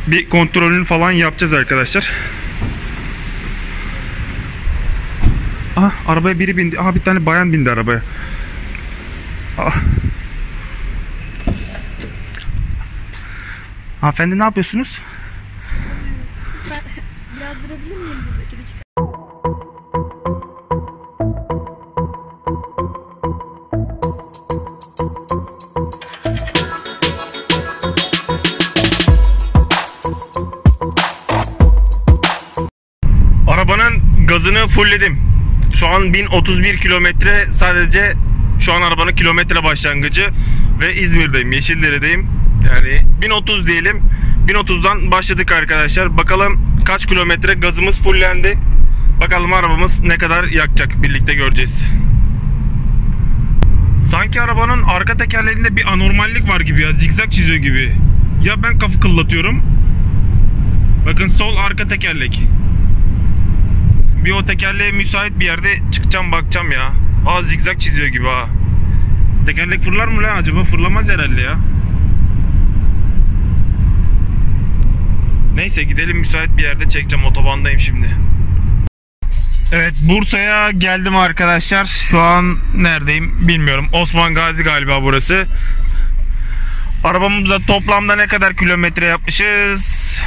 Bir kontrolünü falan yapacağız arkadaşlar. Arabaya biri bindi. Bir tane bayan bindi arabaya. Hanımefendi ne yapıyorsunuz? Lütfen biraz durabilir miyim burada 2 dakika? Arabanın gazını fullledim. Şu an 1031 kilometre sadece şu an arabanın kilometre başlangıcı ve İzmir'deyim, Yeşildere'deyim. Yani 1030 diyelim. 1030'dan başladık arkadaşlar. Bakalım kaç kilometre gazımız fullendi. Bakalım arabamız ne kadar yakacak, birlikte göreceğiz. Sanki arabanın arka tekerlerinde bir anormallik var gibi ya, zigzag çiziyor gibi. Ya ben kafa kıllatıyorum. Bakın sol arka tekerlek. Bir o tekerleğe müsait bir yerde çıkacağım, bakacağım ya. Zigzag çiziyor gibi ha. Tekerlek fırlar mı lan acaba? Fırlamaz herhalde ya. Neyse gidelim, müsait bir yerde çekeceğim, otobandayım şimdi. Evet, Bursa'ya geldim arkadaşlar. Şu an neredeyim bilmiyorum. Osman Gazi galiba burası. Arabamızda toplamda ne kadar kilometre yapmışız?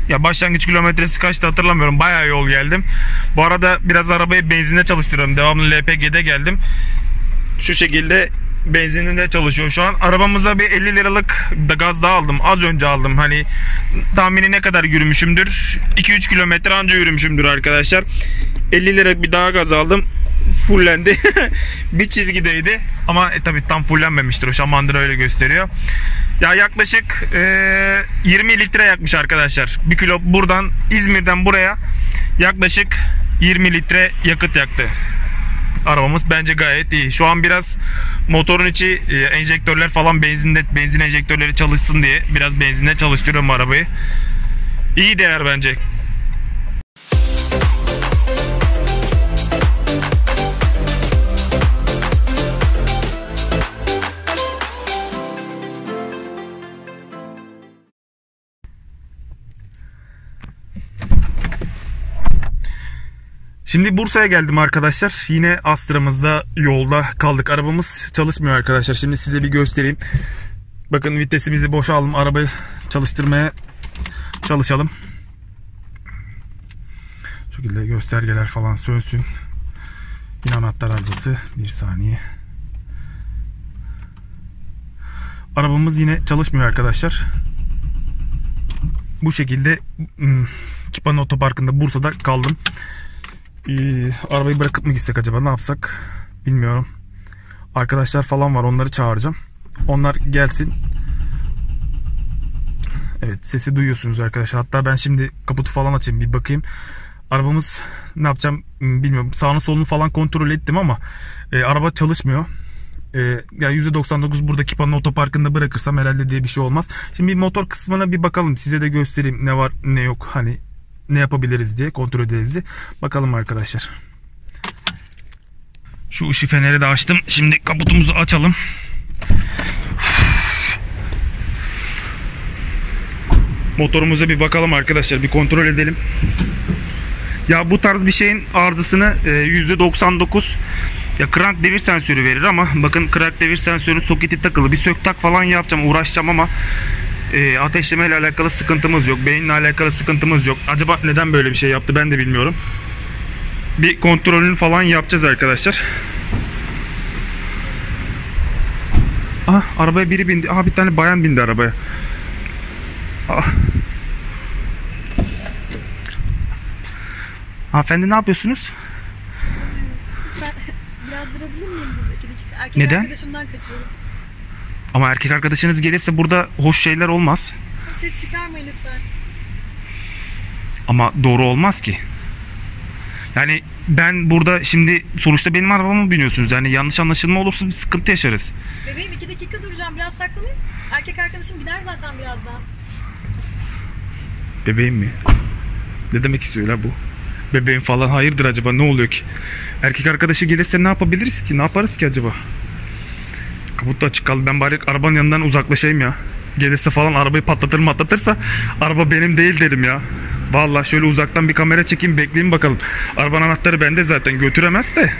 Ya başlangıç kilometresi kaçtı hatırlamıyorum. Bayağı yol geldim. Bu arada biraz arabayı benzinle çalıştırıyorum. Devamlı LPG'de geldim. Şu şekilde benzininde çalışıyor şu an. Arabamıza bir 50 liralık da gaz daha aldım. Az önce aldım. Hani tahmini ne kadar yürümüşümdür? 2-3 kilometre anca yürümüşümdür arkadaşlar. 50 lira bir daha gaz aldım. Fullendi. Bir çizgideydi. Ama tabii tam fullenmemiştir. O şamandıra öyle gösteriyor. Ya yaklaşık 20 litre yakmış arkadaşlar. 1 kilo buradan, İzmir'den buraya yaklaşık 20 litre yakıt yaktı. Arabamız bence gayet iyi. Şu an biraz motorun içi enjektörler falan benzin enjektörleri çalışsın diye biraz benzinle çalıştırıyorum arabayı. İyi değer bence. Şimdi Bursa'ya geldim arkadaşlar. Yine Astra'mızda yolda kaldık. Arabamız çalışmıyor arkadaşlar. Şimdi size bir göstereyim. Bakın vitesimizi boşa aldım. Arabayı çalıştırmaya çalışalım. Şu şekilde göstergeler falan sönsün. Yine anahtar arızası. Bir saniye. Arabamız yine çalışmıyor arkadaşlar. Bu şekilde Kipano Otoparkı'nda Bursa'da kaldım. Arabayı bırakıp mı gitsek acaba, ne yapsak bilmiyorum. Arkadaşlar falan var, onları çağıracağım. Onlar gelsin. Evet, sesi duyuyorsunuz arkadaşlar. Hatta ben şimdi kaputu falan açayım, bir bakayım. Arabamız ne yapacağım bilmiyorum. Sağını solunu falan kontrol ettim ama araba çalışmıyor. Yani %99 burada Kipano Otoparkı'nda bırakırsam herhalde diye bir şey olmaz. Şimdi motor kısmına bir bakalım. Size de göstereyim ne var ne yok. Hani ne yapabiliriz diye, kontrol ederiz diye. Bakalım arkadaşlar. Şu ışık feneri de açtım. Şimdi kaputumuzu açalım. Motorumuza bir bakalım arkadaşlar. Bir kontrol edelim. Ya bu tarz bir şeyin arızasını %99 ya crank devir sensörü verir ama bakın crank devir sensörünün soketi takılı. Bir sök tak falan yapacağım, uğraşacağım ama ateşleme ile alakalı sıkıntımız yok. Beyinle alakalı sıkıntımız yok. Acaba neden böyle bir şey yaptı ben de bilmiyorum. Bir kontrolünü falan yapacağız arkadaşlar. Arabaya biri bindi. Bir tane bayan bindi arabaya. Hanımefendi ne yapıyorsunuz? Lütfen biraz durabilir miyim burada 2 dakika? Erkek Neden? arkadaşımdan kaçıyorum. Ama erkek arkadaşınız gelirse burada hoş şeyler olmaz. Ses çıkarmayın lütfen. Ama doğru olmaz ki. Yani ben burada şimdi sonuçta benim arabama biniyorsunuz. Yani yanlış anlaşılma olursa bir sıkıntı yaşarız. Bebeğim 2 dakika duracağım, biraz saklanayım. Erkek arkadaşım gider zaten birazdan. Bebeğim mi? Ne demek istiyor la bu? Bebeğim falan, hayırdır acaba, ne oluyor ki? Erkek arkadaşı gelirse ne yapabiliriz ki? Ne yaparız ki acaba? Kaput da açık kaldı. Ben bari arabanın yanından uzaklaşayım ya. gelirse falan arabayı patlatırsa araba benim değil derim ya. Vallahi şöyle uzaktan bir kamera çekeyim, bekleyeyim bakalım. Arabanın anahtarı bende zaten, götüremez de.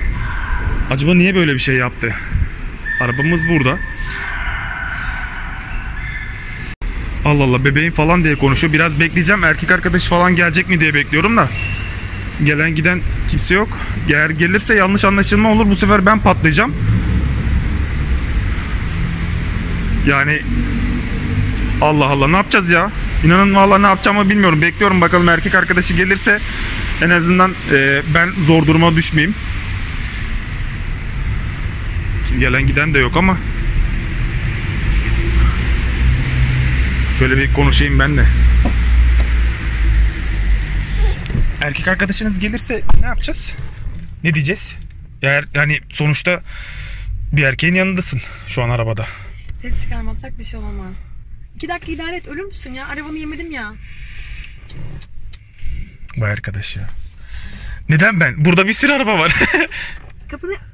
Acaba niye böyle bir şey yaptı? Arabamız burada. Allah Allah, bebeğim falan diye konuşuyor. Biraz bekleyeceğim. Erkek arkadaş falan gelecek mi diye bekliyorum da. Gelen giden kimse yok. Eğer gelirse yanlış anlaşılma olur. Bu sefer ben patlayacağım. Yani Allah Allah, ne yapacağız ya? İnanın vallahi ne yapacağımı bilmiyorum. Bekliyorum bakalım, erkek arkadaşı gelirse en azından ben zor duruma düşmeyeyim. Şimdi gelen giden de yok ama şöyle bir konuşayım ben de. Erkek arkadaşınız gelirse ne yapacağız? Ne diyeceğiz? Eğer yani sonuçta bir erkeğin yanındasın şu an arabada. Ses çıkarmazsak bir şey olmaz. 2 dakika idare et, ölür müsün ya? Arabanı yemedim ya. Vay arkadaş ya. Neden ben? Burada bir sürü araba var.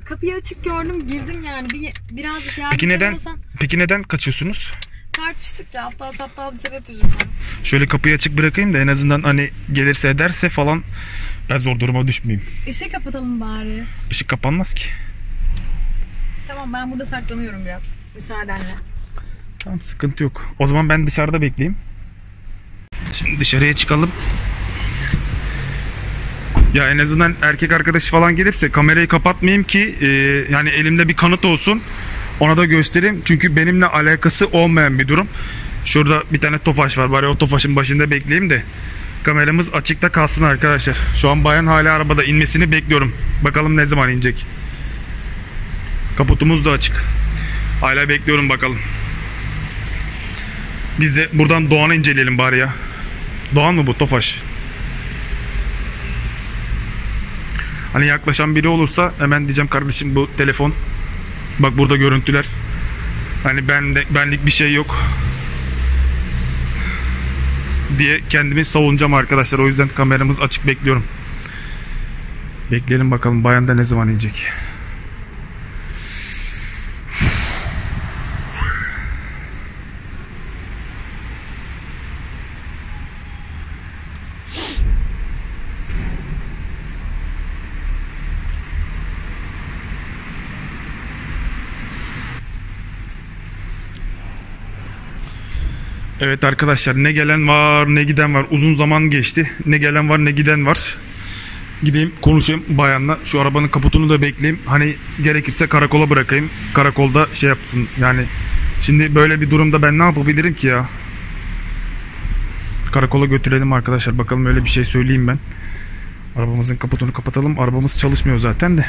Kapıyı açık gördüm, girdim yani. Birazcık yardım olsan. Peki neden kaçıyorsunuz? Tartıştık ya, aptal saptal bir sebep yüzünden. Şöyle kapıyı açık bırakayım da en azından hani gelirse ederse falan ben zor duruma düşmeyeyim. Işığı kapatalım bari. Işık kapanmaz ki. Tamam, ben burada saklanıyorum biraz. Müsaadenle. Tamam, sıkıntı yok. O zaman ben dışarıda bekleyeyim. Şimdi dışarıya çıkalım. Ya en azından erkek arkadaşı falan gelirse kamerayı kapatmayayım ki yani elimde bir kanıt olsun. Ona da göstereyim. Çünkü benimle alakası olmayan bir durum. Şurada bir tane Tofaş var. Bari o Tofaş'ın başında bekleyeyim de kameramız açıkta kalsın arkadaşlar. Şu an bayan hala arabada, inmesini bekliyorum. Bakalım ne zaman inecek. Kaputumuz da açık. Hala bekliyorum bakalım. Biz de buradan Doğan'ı inceleyelim bari ya. Doğan mı bu Tofaş? Hani yaklaşan biri olursa hemen diyeceğim, kardeşim bu telefon. Bak burada görüntüler. Hani benlik bir şey yok diye kendimi savunacağım arkadaşlar. O yüzden kameramız açık, bekliyorum. Bekleyelim bakalım bayan da ne zaman inecek. Evet arkadaşlar, ne gelen var ne giden var. Uzun zaman geçti. Ne gelen var ne giden var. Gideyim konuşayım bayanla. Şu arabanın kaputunu da bekleyeyim. Hani gerekirse karakola bırakayım. Karakolda şey yapsın yani. Şimdi böyle bir durumda ben ne yapabilirim ki ya? Karakola götürelim arkadaşlar. Bakalım, öyle bir şey söyleyeyim ben. Arabamızın kaputunu kapatalım. Arabamız çalışmıyor zaten de.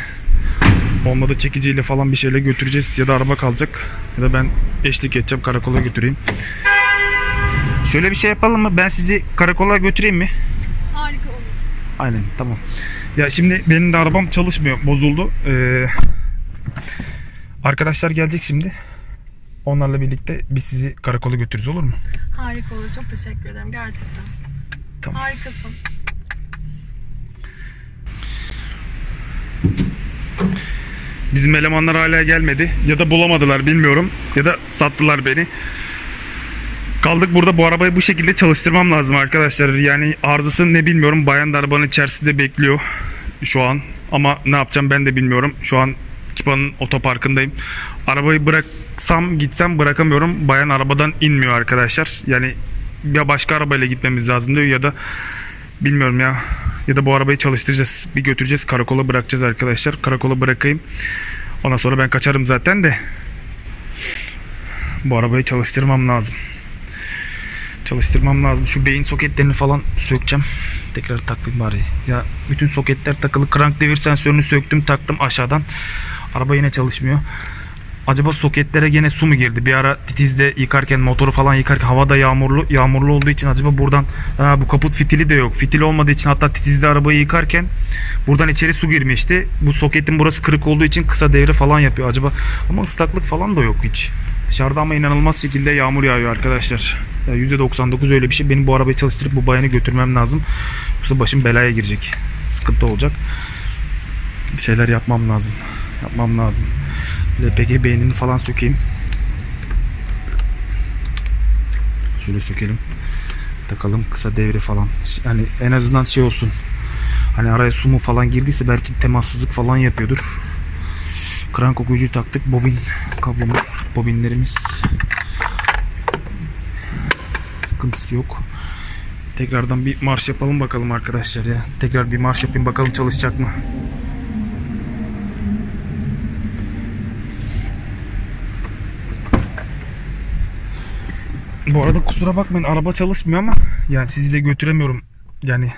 Olmadı çekiciyle falan bir şeyle götüreceğiz. Ya da araba kalacak. Ya da ben eşlik edeceğim, karakola götüreyim. Şöyle bir şey yapalım mı? Ben sizi karakola götüreyim mi? Harika olur. Aynen, tamam. Ya şimdi benim de arabam çalışmıyor. Bozuldu. Arkadaşlar gelecek şimdi. Onlarla birlikte biz sizi karakola götürürüz, olur mu? Harika olur. Çok teşekkür ederim. Gerçekten. Tamam. Harikasın. Bizim elemanlar hala gelmedi. Ya da bulamadılar, bilmiyorum. Ya da sattılar beni. Kaldık burada. Bu arabayı bu şekilde çalıştırmam lazım arkadaşlar. Yani arızası ne bilmiyorum. Bayan da arabanın içerisinde bekliyor şu an. Ama ne yapacağım ben de bilmiyorum. Şu an Kipa'nın otoparkındayım. Arabayı bıraksam gitsem bırakamıyorum. Bayan arabadan inmiyor arkadaşlar. Yani ya başka arabayla gitmemiz lazım diyor ya da bilmiyorum ya. Ya da bu arabayı çalıştıracağız. Bir götüreceğiz, karakola bırakacağız arkadaşlar. Karakola bırakayım. Ondan sonra ben kaçarım zaten de. Bu arabayı çalıştırmam lazım. Çalıştırmam lazım. Şu beyin soketlerini falan sökeceğim. Tekrar takayım bari. Ya bütün soketler takılı. Krank devir sensörünü söktüm, taktım aşağıdan. Araba yine çalışmıyor. Acaba soketlere gene su mu girdi? Bir ara titizde yıkarken, motoru falan yıkarken, havada yağmurlu olduğu için acaba buradan bu kaput fitili de yok. Fitil olmadığı için, hatta titizde arabayı yıkarken buradan içeri su girmişti. Bu soketin burası kırık olduğu için kısa devre falan yapıyor acaba. Ama ıslaklık falan da yok hiç. Dışarıda ama inanılmaz şekilde yağmur yağıyor arkadaşlar. %99 öyle bir şey. Benim bu arabayı çalıştırıp bu bayanı götürmem lazım. Yoksa başım belaya girecek. Sıkıntı olacak. Bir şeyler yapmam lazım. LPG beynini falan sökeyim. Şöyle sökelim. Takalım kısa devre falan. Yani en azından şey olsun. Hani araya su mu falan girdiyse belki temassızlık falan yapıyordur. Krank okuyucuyu taktık. Bobin kablomuz, bobinlerimiz. Sıkıntısı yok. Tekrardan bir marş yapalım bakalım arkadaşlar ya. Tekrar bir marş yapayım bakalım çalışacak mı? Bu arada kusura bakmayın, araba çalışmıyor ama yani sizi de götüremiyorum. Yani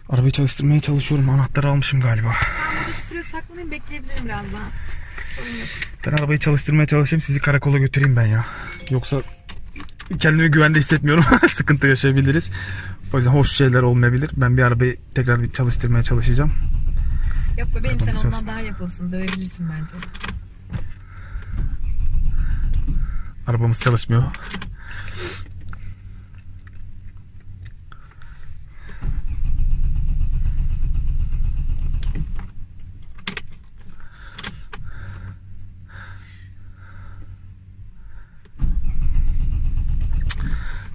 arabayı çalıştırmaya çalışıyorum. Anahtarı almışım galiba. Ben burada bir süre saklanayım, bekleyebilirim biraz daha. Sorun yok. Ben arabayı çalıştırmaya çalışayım, sizi karakola götüreyim ben ya. Yoksa kendimi güvende hissetmiyorum. Sıkıntı yaşayabiliriz. O yüzden hoş şeyler olmayabilir. Ben bir arabayı tekrar bir çalıştırmaya çalışacağım. Yok bebeğim, sen Arabamız ondan daha yapılsın. Dövebilirsin bence. Arabamız çalışmıyor.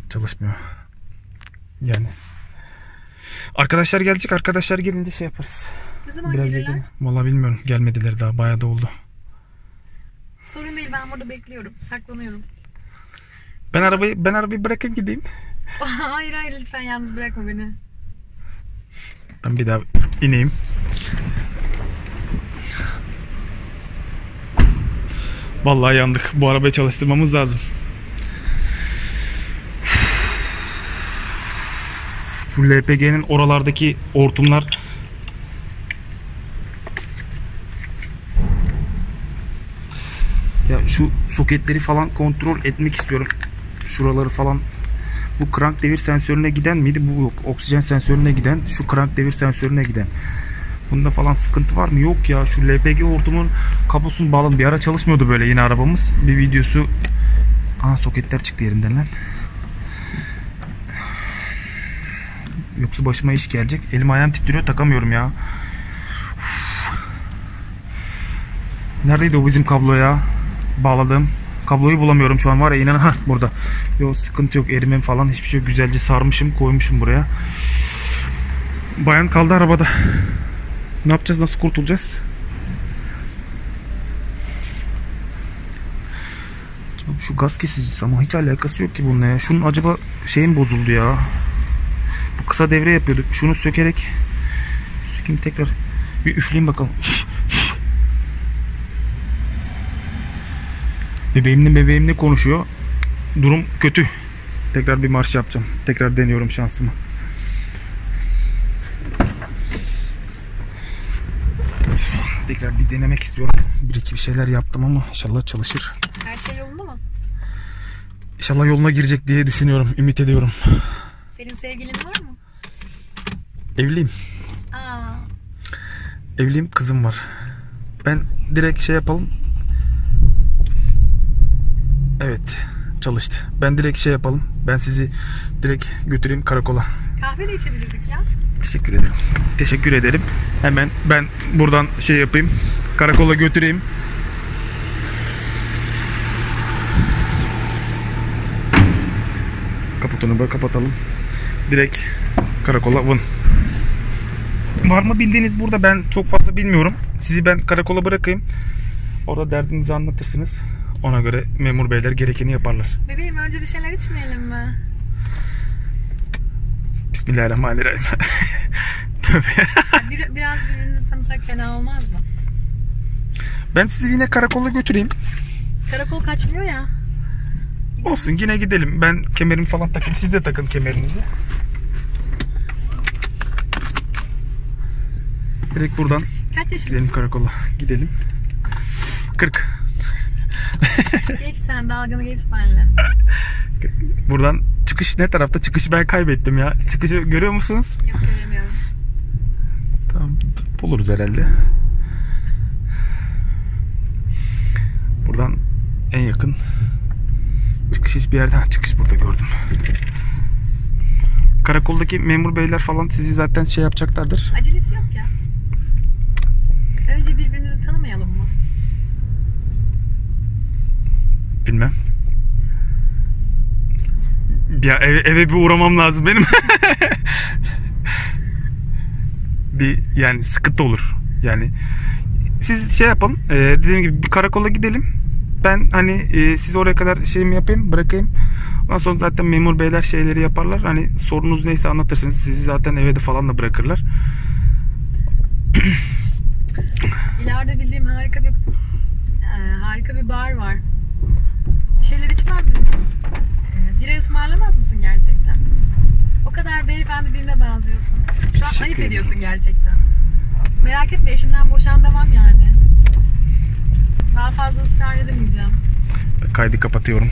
Çalışmıyor. Yani arkadaşlar gelecek. Arkadaşlar gelince şey yaparız. Ne zaman Biraz gelirler? bekleyin. Vallahi bilmiyorum. Gelmediler daha. Bayağı da oldu. Sorun değil, ben burada bekliyorum. Saklanıyorum. Ben arabayı bırakıp gideyim. Hayır hayır, lütfen yalnız bırakma beni. Ben bir daha ineyim. Vallahi yandık. Bu arabayı çalıştırmamız lazım. Şu LPG'nin oralardaki hortumlar ya, şu soketleri falan kontrol etmek istiyorum. Şuraları falan. Bu krank devir sensörüne giden miydi? Bu yok. Oksijen sensörüne giden. Şu krank devir sensörüne giden. Bunda falan sıkıntı var mı? Yok ya. Şu LPG hortumun kablosunu bağladım. Bir ara çalışmıyordu böyle yine arabamız. Bir videosu. Aa, soketler çıktı yerinden lan. Yoksa başıma iş gelecek. Elim ayağım titriyor, takamıyorum ya. Neredeydi o bizim kablo ya? Bağladığım kabloyu bulamıyorum şu an, var ya, inan. Ha, burada. Yok, sıkıntı yok, erimem falan hiçbir şey yok. Güzelce sarmışım, koymuşum buraya. Bayan kaldı arabada. Ne yapacağız, nasıl kurtulacağız? Şu gaz kesicisi ama hiç alakası yok ki bununla ya. Şunun acaba şeyim bozuldu ya. Bu kısa devre yapıyorduk. Şunu sökerek sökeyim tekrar. Bir üfleyeyim bakalım. Bebeğimle konuşuyor. Durum kötü. Tekrar bir marş yapacağım. Tekrar deniyorum şansımı. Tekrar bir denemek istiyorum. Bir iki bir şeyler yaptım ama inşallah çalışır. Her şey yolunda mı? İnşallah yoluna girecek diye düşünüyorum. Ümit ediyorum. Senin sevgilin var mı? Evliyim. Aa. Evliyim, kızım var. Ben direkt şey yapalım. Evet, çalıştı. Ben direkt şey yapalım. Ben sizi direkt götüreyim karakola. Kahve de içebilirdik ya. Teşekkür ederim. Teşekkür ederim. Hemen ben buradan şey yapayım. Karakola götüreyim. Kaputunu da kapatalım. Direkt karakola vın. Var mı bildiğiniz burada? Ben çok fazla bilmiyorum. Sizi ben karakola bırakayım. Orada derdinizi anlatırsınız. Ona göre memur beyler gerekeni yaparlar. Bebeğim, önce bir şeyler içmeyelim mi? Bismillahirrahmanirrahim. Tövbe. Biraz birbirimizi tanısak fena olmaz mı? Ben sizi yine karakola götüreyim. Karakol kaçmıyor ya. Olsun, yine gidelim. Ben kemerimi falan takayım. Siz de takın kemerinizi. Direkt buradan Kaç yaşındasın? gidelim karakola. Gidelim. 40. Geç sen, dalganı geç benimle. Buradan çıkış ne tarafta? Çıkışı ben kaybettim ya. Çıkışı görüyor musunuz? Yok, göremiyorum. Tamam, buluruz herhalde. Buradan en yakın çıkış hiçbir yerde. Çıkış burada, gördüm. Karakoldaki memur beyler falan sizi zaten şey yapacaklardır. Acelesi yok ya. Önce birbirimizi tanımayalım mı? Bilmem. Ya eve bir uğramam lazım benim. Yani sıkıntı olur. Yani siz şey yapın. Dediğim gibi bir karakola gidelim. Ben hani siz oraya kadar şeyimi yapayım, bırakayım. Ondan sonra zaten memur beyler şeyleri yaparlar. Hani sorunuz neyse anlatırsınız. Sizi zaten eve de falan da bırakırlar. İleride bildiğim harika bir bar var. Bir şeyler içmez misin? Bira ısmarlamaz mısın gerçekten? O kadar beyefendi birine benziyorsun. Şu an ayıp ediyorsun gerçekten. Merak etme, eşinden boşan demem yani. Daha fazla ısrar edemeyeceğim. Kaydı kapatıyorum.